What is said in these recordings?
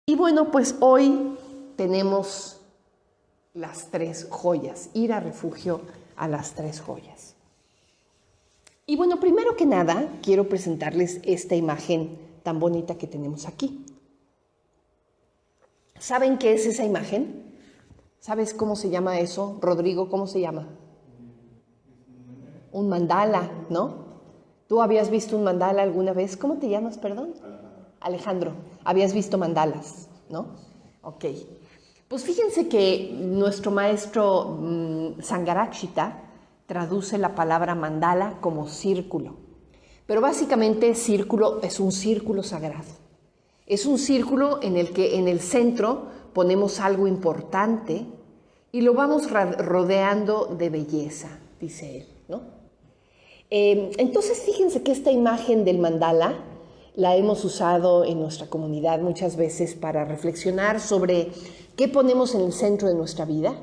Y bueno, pues hoy tenemos las tres joyas, ir a refugio a las tres joyas. Y bueno, primero que nada, quiero presentarles esta imagen tan bonita que tenemos aquí. ¿Saben qué es esa imagen? ¿Sabes cómo se llama eso? Rodrigo, ¿cómo se llama? Un mandala, ¿no? ¿Tú habías visto un mandala alguna vez? ¿Cómo te llamas, perdón? Alejandro. Habías visto mandalas, ¿no? Ok. Pues fíjense que nuestro maestro Sangharakshita traduce la palabra mandala como círculo. Pero básicamente círculo es un círculo sagrado. Es un círculo en el que en el centro ponemos algo importante y lo vamos rodeando de belleza, dice él, ¿no? Entonces fíjense que esta imagen del mandala la hemos usado en nuestra comunidad muchas veces para reflexionar sobre qué ponemos en el centro de nuestra vida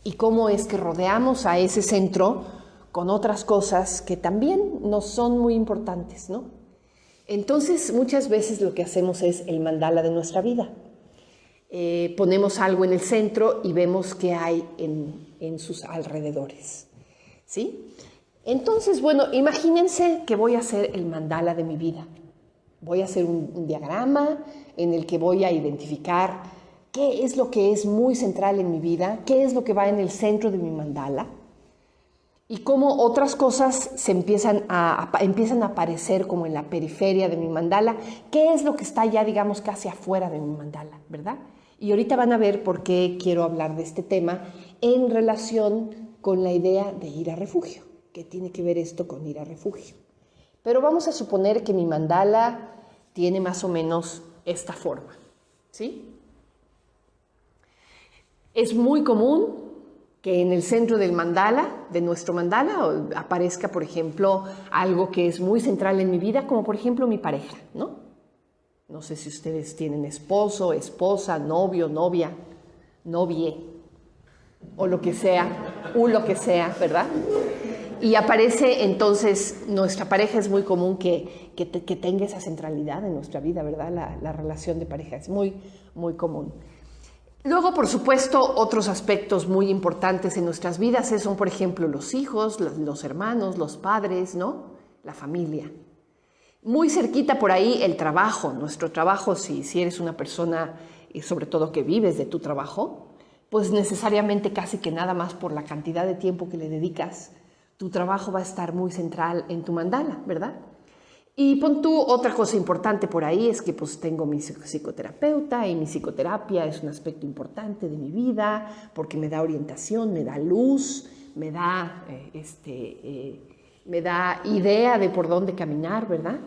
y cómo es que rodeamos a ese centro con otras cosas que también nos son muy importantes, ¿no? Entonces muchas veces lo que hacemos es el mandala de nuestra vida. Ponemos algo en el centro y vemos qué hay en sus alrededores, ¿sí? Entonces, bueno, imagínense que voy a hacer el mandala de mi vida. Voy a hacer un diagrama en el que voy a identificar qué es lo que es muy central en mi vida, qué es lo que va en el centro de mi mandala y cómo otras cosas se empiezan a aparecer como en la periferia de mi mandala, qué es lo que está ya, digamos, casi afuera de mi mandala, ¿verdad? Y ahorita van a ver por qué quiero hablar de este tema en relación con la idea de ir a refugio. ¿Qué tiene que ver esto con ir a refugio? Pero vamos a suponer que mi mandala tiene más o menos esta forma, ¿sí? Es muy común que en el centro del mandala, de nuestro mandala, aparezca, por ejemplo, algo que es muy central en mi vida, como por ejemplo mi pareja, ¿no? No sé si ustedes tienen esposo, esposa, novio, novia, novie, o lo que sea, ¿verdad? Y aparece entonces, nuestra pareja es muy común que tenga esa centralidad en nuestra vida, ¿verdad? La relación de pareja es muy, muy común. Luego, por supuesto, otros aspectos muy importantes en nuestras vidas son, por ejemplo, los hijos, los hermanos, los padres, ¿no? La familia. Muy cerquita por ahí el trabajo, nuestro trabajo, si eres una persona, y sobre todo que vives de tu trabajo, pues necesariamente casi que nada más por la cantidad de tiempo que le dedicas, tu trabajo va a estar muy central en tu mandala, ¿verdad? Y pon tú, otra cosa importante por ahí es que pues tengo mi psicoterapeuta y mi psicoterapia es un aspecto importante de mi vida porque me da orientación, me da luz, me da idea de por dónde caminar, ¿verdad?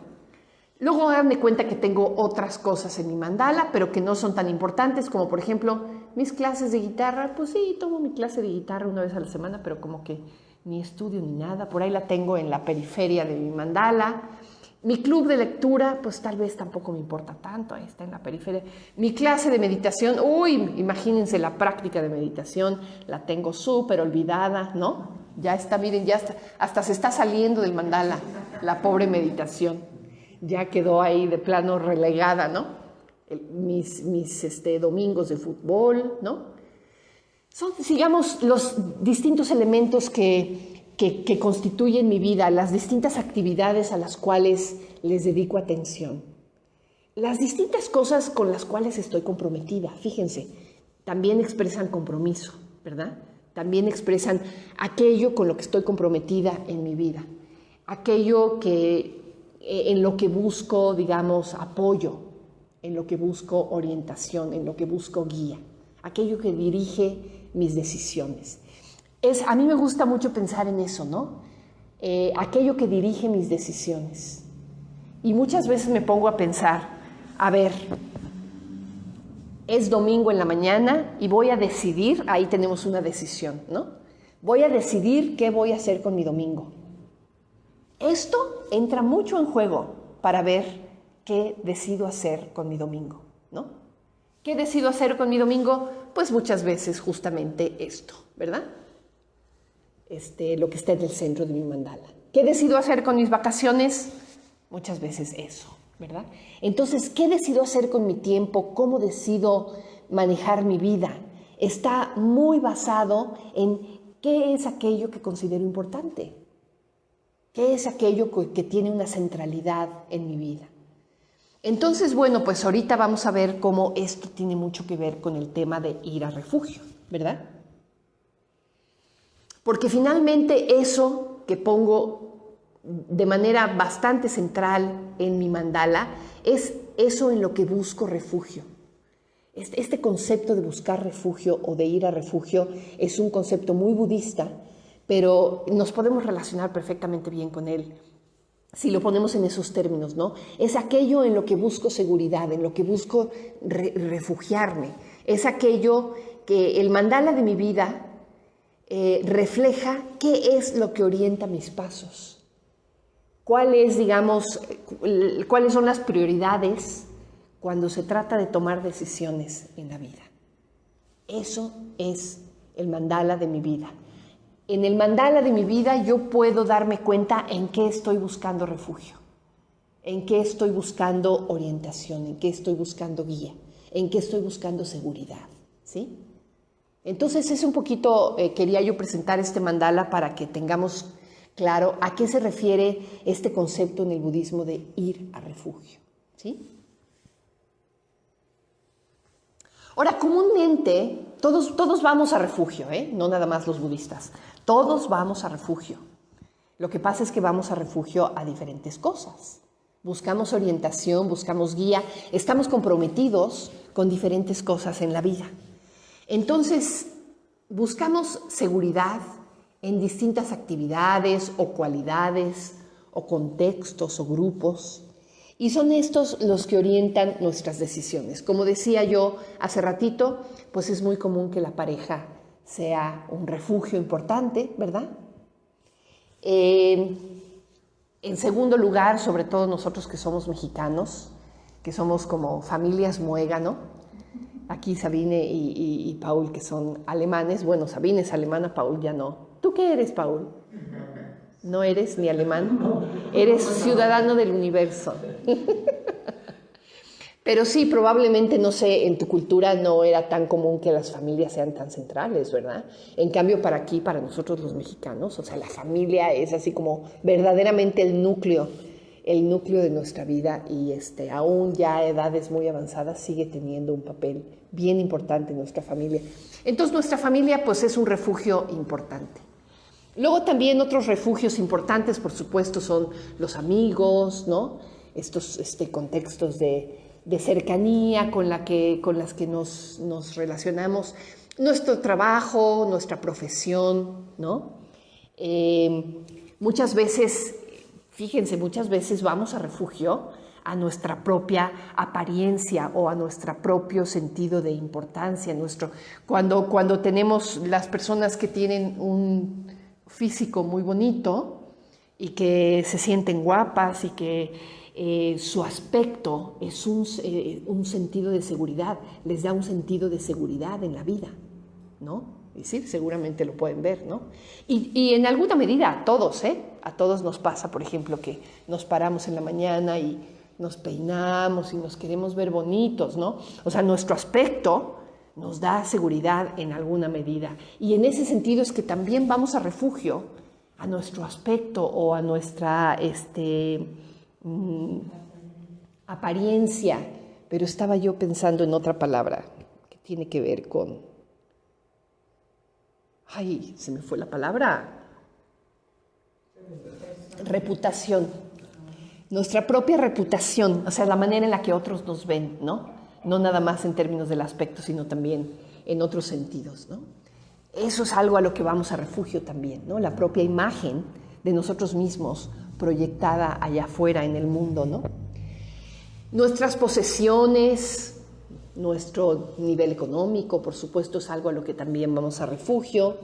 Luego darme cuenta que tengo otras cosas en mi mandala, pero que no son tan importantes, como por ejemplo mis clases de guitarra. Pues sí, tomo mi clase de guitarra una vez a la semana, pero como que ni estudio ni nada. Por ahí la tengo en la periferia de mi mandala. Mi club de lectura, pues tal vez tampoco me importa tanto, ahí está en la periferia. Mi clase de meditación, imagínense la práctica de meditación, la tengo súper olvidada, ¿no? Ya está, miren, ya está, hasta se está saliendo del mandala, la pobre meditación. Ya quedó ahí de plano relegada, ¿no? Mis domingos de fútbol, ¿no? Son, digamos, los distintos elementos que constituyen mi vida, las distintas actividades a las cuales les dedico atención. Las distintas cosas con las cuales estoy comprometida, fíjense, también expresan compromiso, ¿verdad? También expresan aquello con lo que estoy comprometida en mi vida, aquello en lo que busco, digamos, apoyo, en lo que busco orientación, en lo que busco guía, aquello que dirige mis decisiones. A mí me gusta mucho pensar en eso, ¿no? Aquello que dirige mis decisiones. Y muchas veces me pongo a pensar, a ver, es domingo en la mañana y voy a decidir, ahí tenemos una decisión, ¿no? Voy a decidir qué voy a hacer con mi domingo. Esto entra mucho en juego para ver qué decido hacer con mi domingo, ¿no? ¿Qué decido hacer con mi domingo? Pues muchas veces justamente esto, ¿verdad? Lo que está en el centro de mi mandala. ¿Qué decido hacer con mis vacaciones? Muchas veces eso, ¿verdad? Entonces, ¿qué decido hacer con mi tiempo? ¿Cómo decido manejar mi vida? Está muy basado en qué es aquello que considero importante, qué es aquello que tiene una centralidad en mi vida. Entonces, bueno, pues ahorita vamos a ver cómo esto tiene mucho que ver con el tema de ir a refugio, ¿verdad? Porque finalmente eso que pongo de manera bastante central en mi mandala es eso en lo que busco refugio. Este concepto de buscar refugio o de ir a refugio es un concepto muy budista, pero nos podemos relacionar perfectamente bien con él si lo ponemos en esos términos, ¿no? Es aquello en lo que busco seguridad, en lo que busco refugiarme. Es aquello que el mandala de mi vida refleja qué es lo que orienta mis pasos. ¿Cuáles son las prioridades cuando se trata de tomar decisiones en la vida? Eso es el mandala de mi vida. En el mandala de mi vida yo puedo darme cuenta en qué estoy buscando refugio, en qué estoy buscando orientación, en qué estoy buscando guía, en qué estoy buscando seguridad, ¿sí? Entonces es un poquito, quería yo presentar este mandala para que tengamos claro a qué se refiere este concepto en el budismo de ir a refugio, ¿sí? Ahora, comúnmente, todos vamos a refugio, no nada más los budistas. Todos vamos a refugio. Lo que pasa es que vamos a refugio a diferentes cosas. Buscamos orientación, buscamos guía, estamos comprometidos con diferentes cosas en la vida. Entonces, buscamos seguridad en distintas actividades o cualidades o contextos o grupos. Y son estos los que orientan nuestras decisiones. Como decía yo hace ratito, pues es muy común que la pareja sea un refugio importante, ¿verdad? En segundo lugar, sobre todo nosotros que somos mexicanos, que somos como familias muégano, aquí Sabine y Paul, que son alemanes. Bueno, Sabine es alemana, Paul ya no. ¿Tú qué eres, Paul? No eres ni alemán, eres ciudadano del universo. Pero sí, probablemente, no sé, en tu cultura no era tan común que las familias sean tan centrales, ¿verdad? En cambio, para aquí, para nosotros los mexicanos, o sea, la familia es así como verdaderamente el núcleo de nuestra vida y aún ya a edades muy avanzadas sigue teniendo un papel bien importante en nuestra familia. Entonces, nuestra familia, pues, es un refugio importante. Luego también otros refugios importantes, por supuesto, son los amigos, ¿no? Estos contextos de cercanía con las que nos relacionamos, nuestro trabajo, nuestra profesión, ¿no? Muchas veces, fíjense, muchas veces vamos a refugio a nuestra propia apariencia o a nuestro propio sentido de importancia. Cuando tenemos las personas que tienen un físico muy bonito y que se sienten guapas y que su aspecto es un sentido de seguridad, les da un sentido de seguridad en la vida, ¿no? Y sí, seguramente lo pueden ver, ¿no? Y en alguna medida a todos nos pasa, por ejemplo, que nos paramos en la mañana y nos peinamos y nos queremos ver bonitos, ¿no? O sea, nuestro aspecto nos da seguridad en alguna medida. Y en ese sentido es que también vamos a refugio a nuestro aspecto o a nuestra apariencia. Pero estaba yo pensando en otra palabra que tiene que ver con... ¡Ay! Se me fue la palabra. Reputación. Nuestra propia reputación, o sea, la manera en la que otros nos ven, ¿no? No nada más en términos del aspecto, sino también en otros sentidos, ¿no? Eso es algo a lo que vamos a refugio también, ¿no? La propia imagen de nosotros mismos proyectada allá afuera en el mundo, ¿no? Nuestras posesiones, nuestro nivel económico, por supuesto, es algo a lo que también vamos a refugio.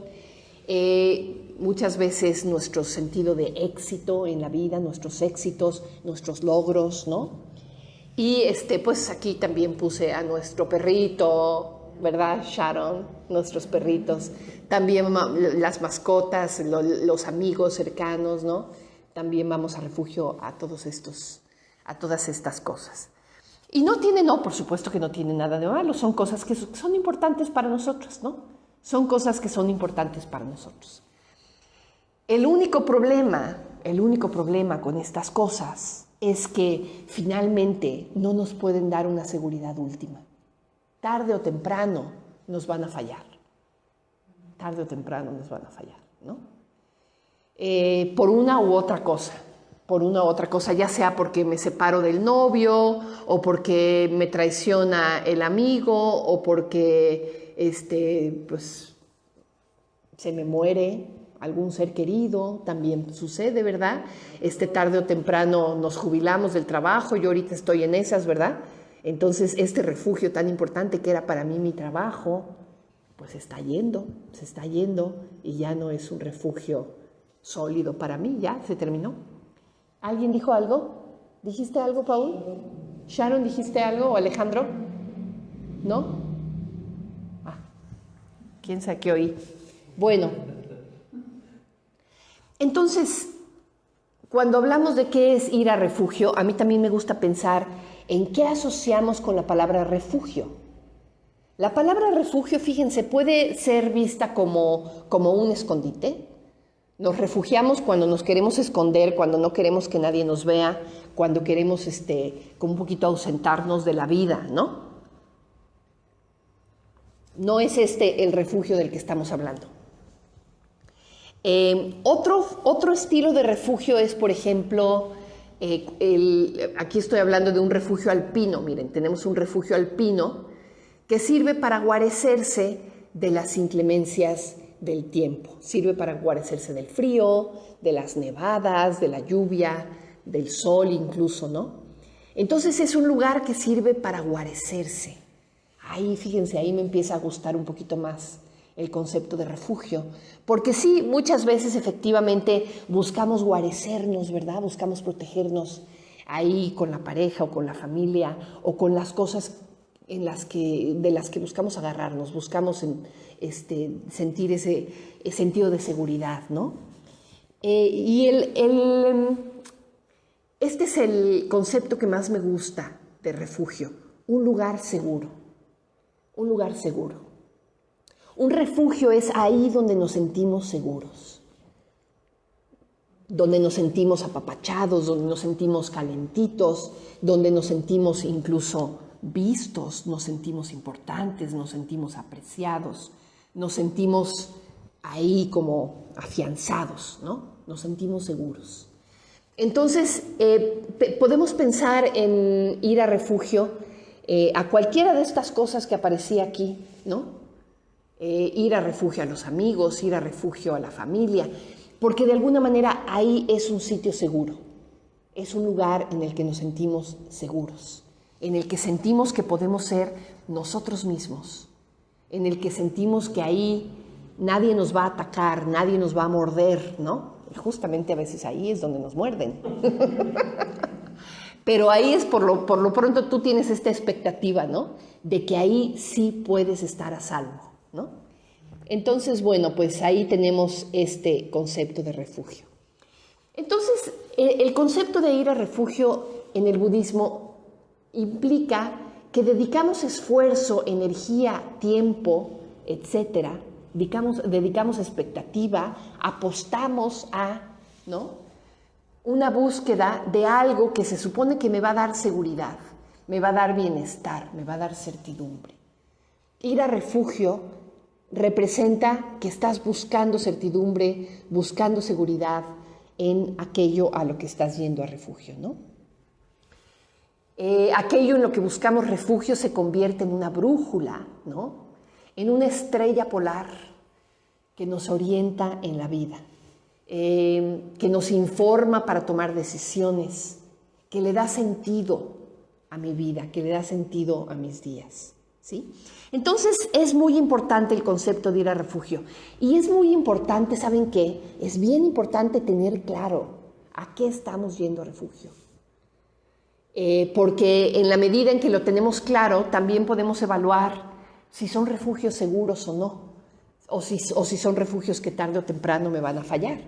Muchas veces nuestro sentido de éxito en la vida, nuestros éxitos, nuestros logros, ¿no? Y pues aquí también puse a nuestro perrito, ¿verdad, Sharon? Nuestros perritos. También las mascotas, los amigos cercanos, ¿no? También vamos a refugio a todos estos a todas estas cosas. Y por supuesto que no tiene nada de malo, son cosas que son importantes para nosotros, ¿no? Son cosas que son importantes para nosotros. El único problema con estas cosas es que finalmente no nos pueden dar una seguridad última. Tarde o temprano nos van a fallar. Tarde o temprano nos van a fallar, ¿no? Por una u otra cosa, ya sea porque me separo del novio, o porque me traiciona el amigo, o porque pues, se me muere algún ser querido, también sucede, ¿verdad? Tarde o temprano nos jubilamos del trabajo, yo ahorita estoy en esas, ¿verdad? Entonces, este refugio tan importante que era para mí mi trabajo, pues se está yendo y ya no es un refugio sólido para mí, ya se terminó. ¿Alguien dijo algo? ¿Dijiste algo, Paul? ¿Sharon, dijiste algo? ¿O Alejandro? ¿No? ¿Quién sabe qué oí? Bueno, entonces, cuando hablamos de qué es ir a refugio, a mí también me gusta pensar en qué asociamos con la palabra refugio. La palabra refugio, fíjense, puede ser vista como un escondite. Nos refugiamos cuando nos queremos esconder, cuando no queremos que nadie nos vea, cuando queremos como un poquito ausentarnos de la vida, ¿no? No es el refugio del que estamos hablando. Otro estilo de refugio es, por ejemplo, aquí estoy hablando de un refugio alpino. Miren, tenemos un refugio alpino que sirve para guarecerse de las inclemencias del tiempo. Sirve para guarecerse del frío, de las nevadas, de la lluvia, del sol incluso, ¿no? Entonces es un lugar que sirve para guarecerse. Ahí, fíjense, ahí me empieza a gustar un poquito más el concepto de refugio. Porque sí, muchas veces efectivamente buscamos guarecernos, ¿verdad? Buscamos protegernos ahí con la pareja o con la familia o con las cosas de las que buscamos agarrarnos, buscamos sentir ese sentido de seguridad, ¿no? Este es el concepto que más me gusta de refugio, un lugar seguro, un lugar seguro. Un refugio es ahí donde nos sentimos seguros, donde nos sentimos apapachados, donde nos sentimos calentitos, donde nos sentimos incluso vistos, nos sentimos importantes, nos sentimos apreciados, nos sentimos ahí como afianzados, ¿no? Nos sentimos seguros. Entonces, podemos pensar en ir a refugio a cualquiera de estas cosas que aparecía aquí, ¿no? Ir a refugio a los amigos, ir a refugio a la familia, porque de alguna manera ahí es un sitio seguro, es un lugar en el que nos sentimos seguros, en el que sentimos que podemos ser nosotros mismos, en el que sentimos que ahí nadie nos va a atacar, nadie nos va a morder, ¿no? Y justamente a veces ahí es donde nos muerden. Pero ahí es por lo pronto tú tienes esta expectativa, ¿no? De que ahí sí puedes estar a salvo, ¿no? Entonces, bueno, pues ahí tenemos este concepto de refugio. Entonces, el concepto de ir a refugio en el budismo implica que dedicamos esfuerzo, energía, tiempo, etcétera, dedicamos expectativa, apostamos a, ¿no?, una búsqueda de algo que se supone que me va a dar seguridad, me va a dar bienestar, me va a dar certidumbre. Ir a refugio representa que estás buscando certidumbre, buscando seguridad en aquello a lo que estás yendo a refugio, ¿no? Aquello en lo que buscamos refugio se convierte en una brújula, ¿no?, en una estrella polar que nos orienta en la vida, que nos informa para tomar decisiones, que le da sentido a mi vida, que le da sentido a mis días, ¿sí? Entonces es muy importante el concepto de ir a refugio. Y es muy importante, ¿saben qué? Es bien importante tener claro a qué estamos yendo a refugio. Porque en la medida en que lo tenemos claro, también podemos evaluar si son refugios seguros o no, o si son refugios que tarde o temprano me van a fallar.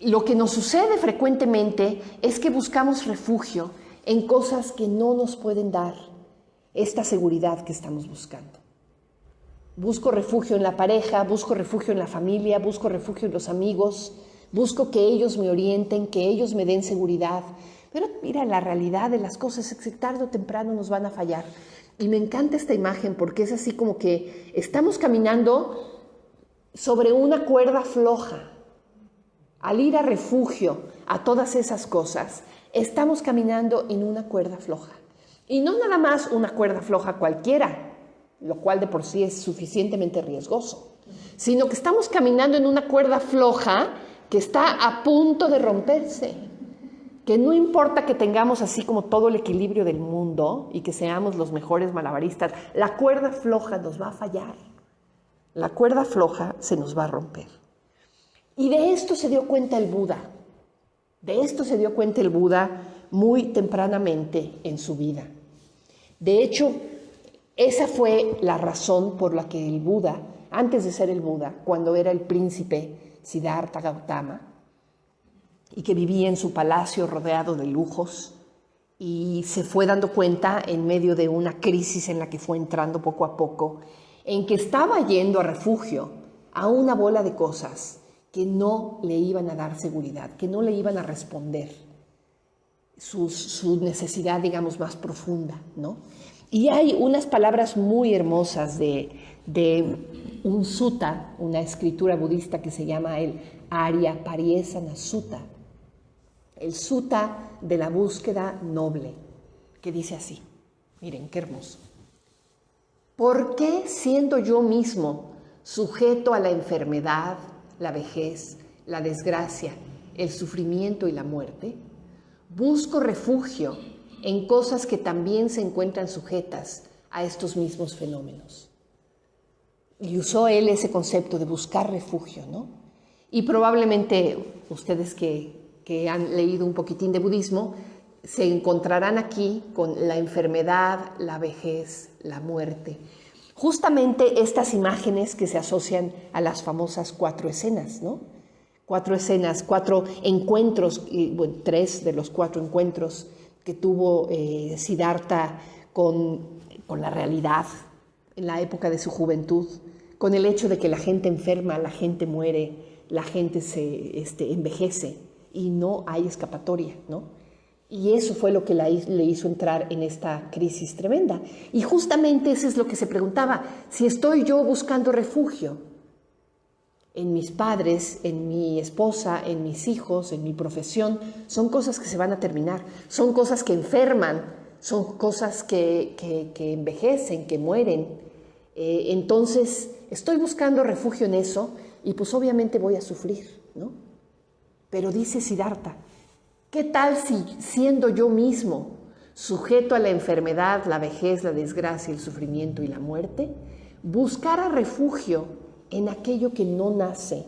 lo que nos sucede frecuentemente es que buscamos refugio en cosas que no nos pueden dar esta seguridad que estamos buscando. Busco refugio en la pareja, busco refugio en la familia, busco refugio en los amigos, busco que ellos me orienten, que ellos me den seguridad. Pero mira, la realidad de las cosas es que tarde o temprano nos van a fallar. Y me encanta esta imagen porque es así como que estamos caminando sobre una cuerda floja. Al ir a refugio a todas esas cosas, estamos caminando en una cuerda floja. Y no nada más una cuerda floja cualquiera, lo cual de por sí es suficientemente riesgoso, sino que estamos caminando en una cuerda floja que está a punto de romperse. Que no importa que tengamos así como todo el equilibrio del mundo y que seamos los mejores malabaristas, la cuerda floja nos va a fallar. La cuerda floja se nos va a romper. Y de esto se dio cuenta el Buda. De esto se dio cuenta el Buda muy tempranamente en su vida. De hecho, esa fue la razón por la que el Buda, antes de ser el Buda, cuando era el príncipe Siddhartha Gautama, y que vivía en su palacio rodeado de lujos, y se fue dando cuenta en medio de una crisis en la que fue entrando poco a poco, en que estaba yendo a refugio a una bola de cosas que no le iban a dar seguridad, que no le iban a responder su necesidad, digamos, más profunda, ¿no? Y hay unas palabras muy hermosas de un sutta, una escritura budista que se llama el Aryapariesana Sutta, el sutta de la búsqueda noble, que dice así, miren qué hermoso. ¿Por qué siendo yo mismo sujeto a la enfermedad, la vejez, la desgracia, el sufrimiento y la muerte, busco refugio en cosas que también se encuentran sujetas a estos mismos fenómenos? Y usó él ese concepto de buscar refugio, ¿no? Y probablemente ustedes que han leído un poquitín de budismo se encontrarán aquí con la enfermedad, la vejez, la muerte. Justamente estas imágenes que se asocian a las famosas 4 escenas, ¿no? 4 escenas, 4 encuentros, bueno, 3 de los 4 encuentros que tuvo Siddhartha con la realidad en la época de su juventud, con el hecho de que la gente enferma, la gente muere, la gente se envejece y no hay escapatoria, ¿no? Y eso fue lo que le hizo entrar en esta crisis tremenda. Y justamente eso es lo que se preguntaba, si estoy yo buscando refugio en mis padres, en mi esposa, en mis hijos, en mi profesión, son cosas que se van a terminar, son cosas que enferman, son cosas que envejecen, que mueren. Entonces, estoy buscando refugio en eso y pues obviamente voy a sufrir, ¿no? Pero dice Siddhartha, ¿qué tal si siendo yo mismo sujeto a la enfermedad, la vejez, la desgracia, el sufrimiento y la muerte, buscara refugio en aquello que no nace,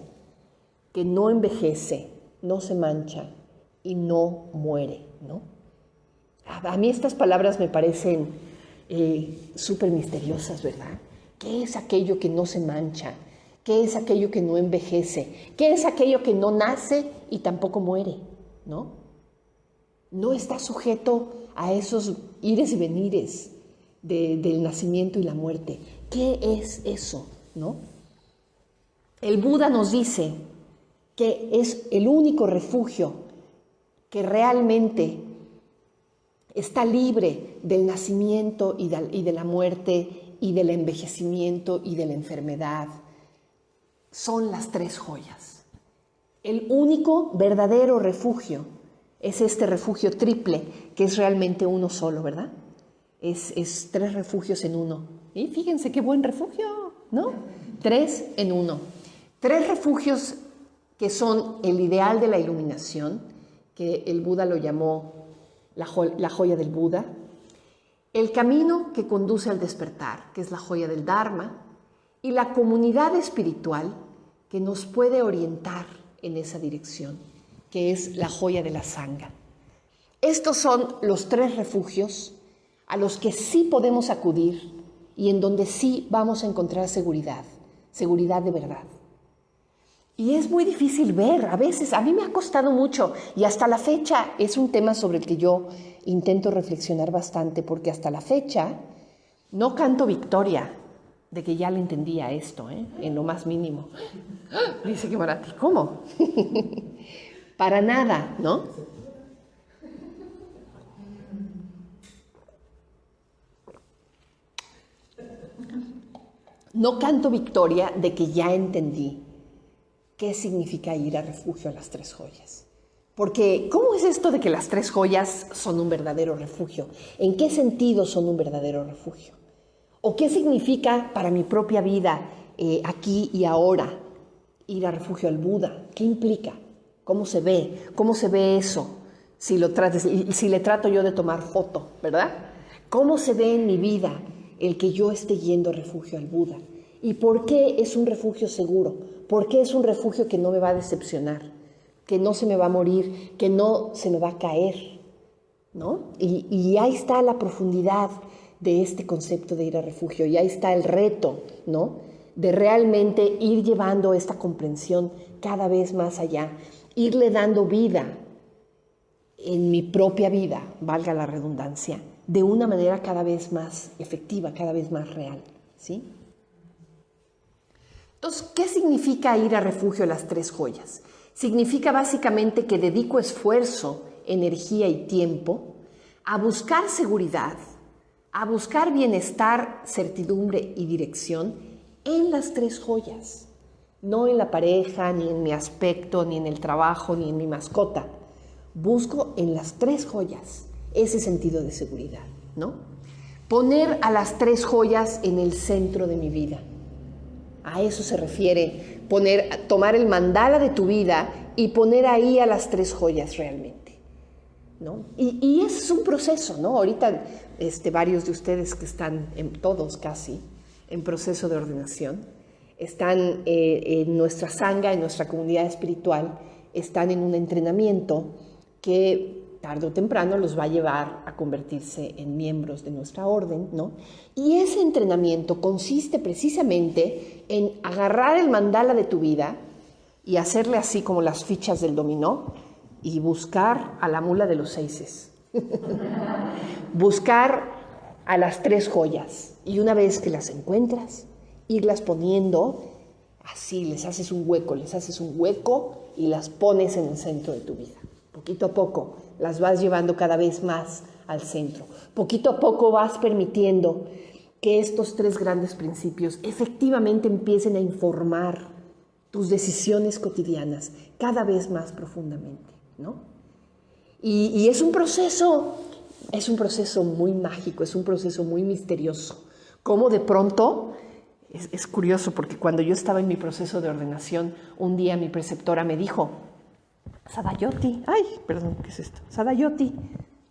que no envejece, no se mancha y no muere, ¿no? A mí estas palabras me parecen súper misteriosas, ¿verdad? ¿Qué es aquello que no se mancha? ¿Qué es aquello que no envejece? ¿Qué es aquello que no nace y tampoco muere? ¿No? No está sujeto a esos ires y venires del nacimiento y la muerte. ¿Qué es eso? ¿No? El Buda nos dice que es el único refugio que realmente está libre del nacimiento y de la muerte y del envejecimiento y de la enfermedad. Son las 3 joyas. El único verdadero refugio es este refugio triple, que es realmente uno solo, ¿verdad? Es 3 refugios en uno. Y fíjense qué buen refugio, ¿no? 3 en 1. 3 refugios que son el ideal de la iluminación, que el Buda lo llamó la joya del Buda. El camino que conduce al despertar, que es la joya del Dharma. Y la comunidad espiritual que nos puede orientar en esa dirección, que es la joya de la Sangha. Estos son los 3 refugios a los que sí podemos acudir y en donde sí vamos a encontrar seguridad de verdad. Y es muy difícil ver, a veces, a mí me ha costado mucho y hasta la fecha es un tema sobre el que yo intento reflexionar bastante, porque hasta la fecha no canto victoria de que ya le entendía esto, en lo más mínimo. Dice que Marati, ¿cómo? Para nada, ¿no? No canto victoria de que ya entendí qué significa ir a refugio a las tres joyas. Porque, ¿cómo es esto de que las tres joyas son un verdadero refugio? ¿En qué sentido son un verdadero refugio? ¿O qué significa para mi propia vida, aquí y ahora, ir a refugio al Buda? ¿Qué implica? ¿Cómo se ve? ¿Cómo se ve eso? Si le trato yo de tomar foto, ¿verdad? ¿Cómo se ve en mi vida el que yo esté yendo a refugio al Buda? ¿Y por qué es un refugio seguro? ¿Por qué es un refugio que no me va a decepcionar? Que no se me va a morir, que no se me va a caer, ¿no? Y ahí está la profundidad de este concepto de ir a refugio, y ahí está el reto, ¿no? De realmente ir llevando esta comprensión cada vez más allá, irle dando vida en mi propia vida, valga la redundancia, de una manera cada vez más efectiva, cada vez más real, ¿sí? Entonces, ¿qué significa ir a refugio a las tres joyas? Significa básicamente que dedico esfuerzo, energía y tiempo a buscar seguridad, a buscar bienestar, certidumbre y dirección en las tres joyas. No en la pareja, ni en mi aspecto, ni en el trabajo, ni en mi mascota. Busco en las tres joyas ese sentido de seguridad, ¿no? Poner a las tres joyas en el centro de mi vida. A eso se refiere tomar el mandala de tu vida y poner ahí a las tres joyas realmente, ¿no? Y ese es un proceso, ¿no? Ahorita varios de ustedes que están, todos casi, en proceso de ordenación, están en nuestra sangha, en nuestra comunidad espiritual, están en un entrenamiento que tarde o temprano los va a llevar a convertirse en miembros de nuestra orden, ¿no? Y ese entrenamiento consiste precisamente en agarrar el mandala de tu vida y hacerle así como las fichas del dominó y buscar a la mula de los seises. Buscar a las tres joyas, y una vez que las encuentras, irlas poniendo así, les haces un hueco y las pones en el centro de tu vida. Poquito a poco las vas llevando cada vez más al centro. Poquito a poco vas permitiendo que estos tres grandes principios efectivamente empiecen a informar tus decisiones cotidianas cada vez más profundamente, ¿no? Y es un proceso muy mágico, es un proceso muy misterioso. Como de pronto, es curioso porque cuando yo estaba en mi proceso de ordenación, un día mi preceptora me dijo: Sadayoti, ¿qué es esto? Sadayoti,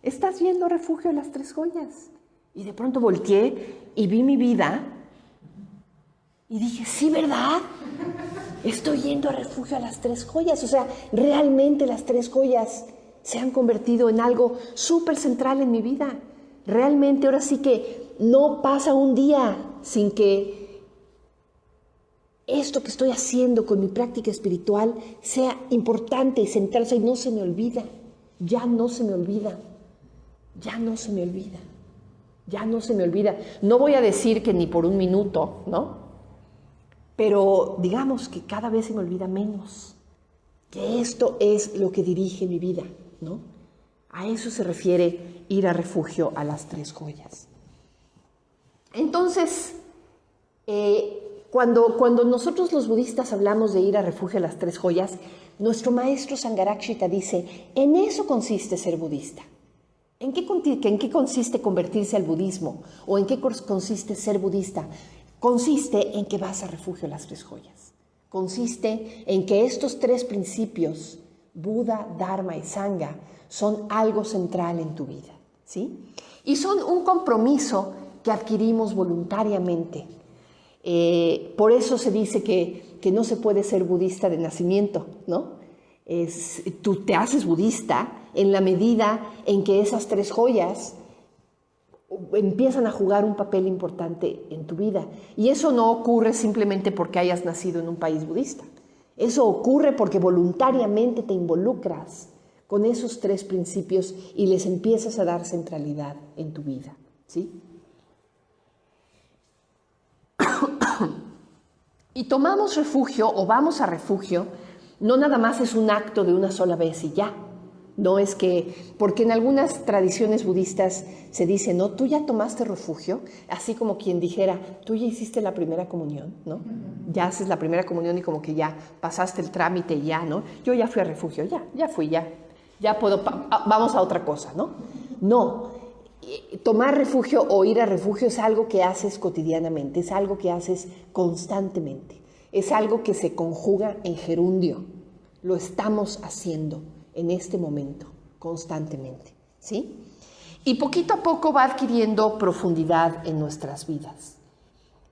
¿estás yendo refugio a las tres joyas? Y de pronto volteé y vi mi vida y dije, sí, ¿verdad? Estoy yendo a refugio a las tres joyas. O sea, realmente las tres joyas se han convertido en algo súper central en mi vida. Realmente ahora sí que no pasa un día sin que esto que estoy haciendo con mi práctica espiritual sea importante y central. O sea, no se me olvida, ya no se me olvida, ya no se me olvida, ya no se me olvida. No voy a decir que ni por un minuto, ¿no? Pero digamos que cada vez se me olvida menos, que esto es lo que dirige mi vida, ¿no? A eso se refiere ir a refugio a las tres joyas. Entonces, Cuando nosotros los budistas hablamos de ir a refugio a las tres joyas, nuestro maestro Sangharakshita dice, en eso consiste ser budista. ¿En qué consiste convertirse al budismo? ¿O en qué consiste ser budista? Consiste en que vas a refugio a las tres joyas. Consiste en que estos tres principios, Buda, Dharma y Sangha, son algo central en tu vida, ¿sí? Y son un compromiso que adquirimos voluntariamente. Por eso se dice que no se puede ser budista de nacimiento, ¿no? Tú te haces budista en la medida en que esas tres joyas empiezan a jugar un papel importante en tu vida. Y eso no ocurre simplemente porque hayas nacido en un país budista. Eso ocurre porque voluntariamente te involucras con esos 3 principios y les empiezas a dar centralidad en tu vida, ¿sí? Y tomamos refugio o vamos a refugio, no nada más es un acto de una sola vez y ya. No es que, porque en algunas tradiciones budistas se dice, ¿no? Tú ya tomaste refugio, así como quien dijera, tú ya hiciste la primera comunión, ¿no? Ya haces la primera comunión y como que ya pasaste el trámite y ya, ¿no? Yo ya fui a refugio, ya fui, ya puedo, vamos a otra cosa, ¿no? No, tomar refugio o ir a refugio es algo que haces cotidianamente, es algo que haces constantemente, es algo que se conjuga en gerundio, lo estamos haciendo en este momento, constantemente, ¿sí? Y poquito a poco va adquiriendo profundidad en nuestras vidas.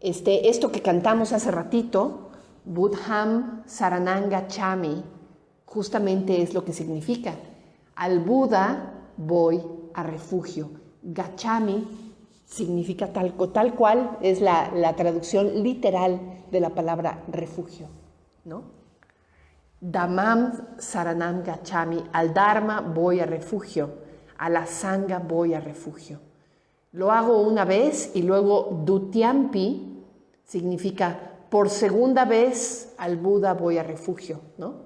Esto que cantamos hace ratito, Buddham Saranam Gacchami, justamente es lo que significa. Al Buda voy a refugio. Gacchami significa tal cual, es la traducción literal de la palabra refugio, ¿no? Dhammam Saranam Gacchami, al Dharma voy a refugio, a la Sangha voy a refugio. Lo hago una vez y luego Dutiyampi significa por segunda vez al Buda voy a refugio, ¿no?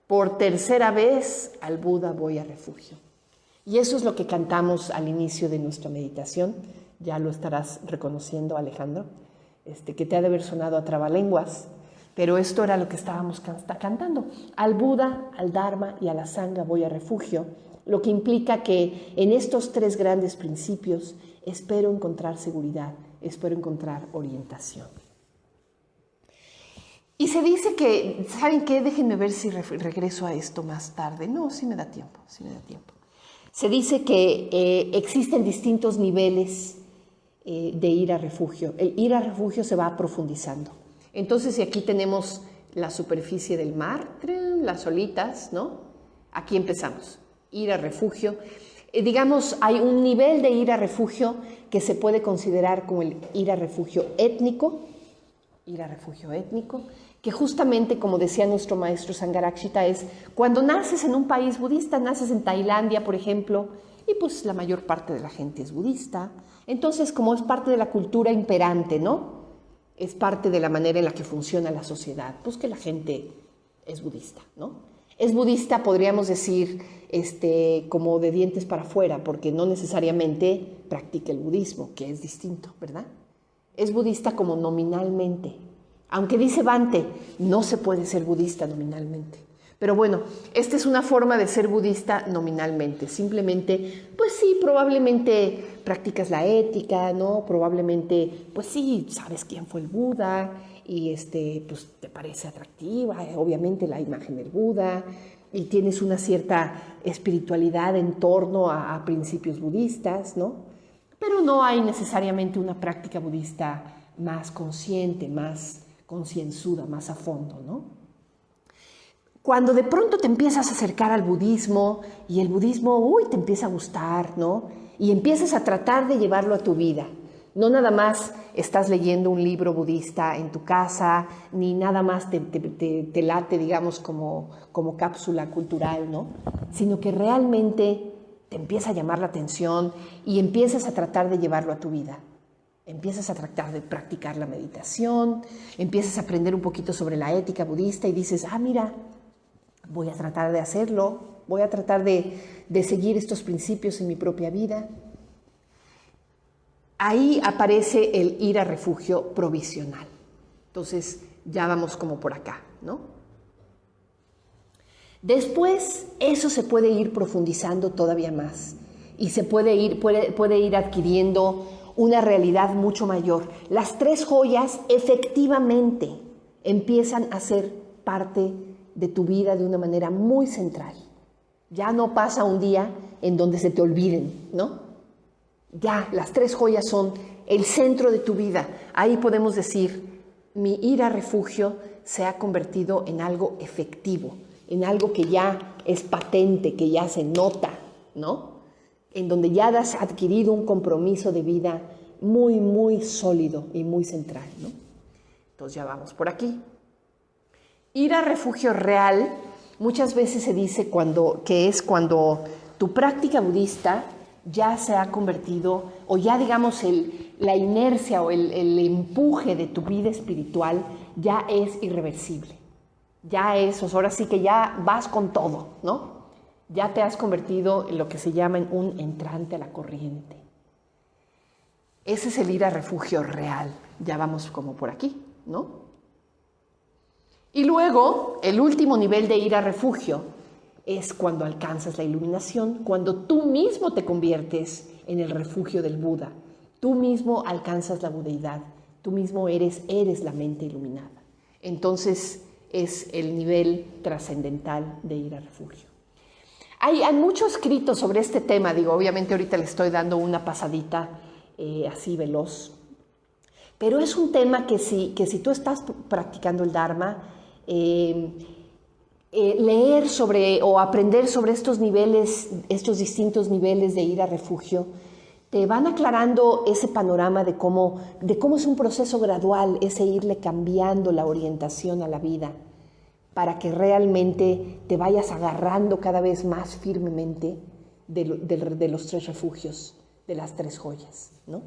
Por tercera vez al Buda voy a refugio. Y eso es lo que cantamos al inicio de nuestra meditación. Ya lo estarás reconociendo, Alejandro, que te ha de haber sonado a trabalenguas. Pero esto era lo que estábamos cantando. Al Buda, al Dharma y a la Sangha voy a refugio, lo que implica que en estos 3 grandes principios espero encontrar seguridad, espero encontrar orientación. Y se dice que, ¿saben qué? Déjenme ver si regreso a esto más tarde. No, sí me da tiempo. Se dice que existen distintos niveles de ir a refugio. El ir a refugio se va profundizando. Entonces, si aquí tenemos la superficie del mar, las olitas, ¿no? Aquí empezamos, ir a refugio. Digamos, hay un nivel de ir a refugio que se puede considerar como el ir a refugio étnico, que justamente, como decía nuestro maestro Sangharakshita, es cuando naces en un país budista, naces en Tailandia, por ejemplo, y pues la mayor parte de la gente es budista. Entonces, como es parte de la cultura imperante, ¿no? Es parte de la manera en la que funciona la sociedad, pues que la gente es budista, ¿no? Es budista, podríamos decir, como de dientes para afuera, porque no necesariamente practica el budismo, que es distinto, ¿verdad? Es budista como nominalmente. Aunque dice Bhante, no se puede ser budista nominalmente. Pero bueno, esta es una forma de ser budista nominalmente. Simplemente, pues sí, probablemente practicas la ética, ¿no? Probablemente, pues sí, sabes quién fue el Buda y pues te parece atractiva, obviamente, la imagen del Buda, y tienes una cierta espiritualidad en torno a principios budistas, ¿no? Pero no hay necesariamente una práctica budista más consciente, más concienzuda, más a fondo, ¿no? Cuando de pronto te empiezas a acercar al budismo y el budismo, te empieza a gustar, ¿no? Y empiezas a tratar de llevarlo a tu vida. No nada más estás leyendo un libro budista en tu casa, ni nada más te late, digamos, como cápsula cultural, ¿no? Sino que realmente te empieza a llamar la atención y empiezas a tratar de llevarlo a tu vida. Empiezas a tratar de practicar la meditación, empiezas a aprender un poquito sobre la ética budista y dices, mira, voy a tratar de hacerlo, voy a tratar de seguir estos principios en mi propia vida. Ahí aparece el ir a refugio provisional. Entonces, ya vamos como por acá, ¿no? Después, eso se puede ir profundizando todavía más y se puede ir adquiriendo una realidad mucho mayor. Las 3 joyas efectivamente empiezan a ser parte de tu vida de una manera muy central. Ya no pasa un día en donde se te olviden, ¿no? Ya, las 3 joyas son el centro de tu vida. Ahí podemos decir, mi ir a refugio se ha convertido en algo efectivo, en algo que ya es patente, que ya se nota, ¿no? En donde ya has adquirido un compromiso de vida muy, muy sólido y muy central, ¿no? Entonces ya vamos por aquí. Ir a refugio real muchas veces se dice que es cuando tu práctica budista ya se ha convertido, o ya digamos la inercia o el empuje de tu vida espiritual ya es irreversible. Ya es, o sea, ahora sí que ya vas con todo, ¿no? Ya te has convertido en lo que se llama en un entrante a la corriente. Ese es el ir a refugio real. Ya vamos como por aquí, ¿no? Y luego, el último nivel de ir a refugio es cuando alcanzas la iluminación, cuando tú mismo te conviertes en el refugio del Buda. Tú mismo alcanzas la budeidad, tú mismo eres la mente iluminada. Entonces es el nivel trascendental de ir a refugio. Hay mucho escrito sobre este tema, digo, obviamente ahorita le estoy dando una pasadita así veloz, pero es un tema que si tú estás practicando el Dharma, leer sobre o aprender sobre estos niveles, estos distintos niveles de ir a refugio, te van aclarando ese panorama de cómo es un proceso gradual, ese irle cambiando la orientación a la vida, para que realmente te vayas agarrando cada vez más firmemente de los tres refugios, de las tres joyas, ¿no?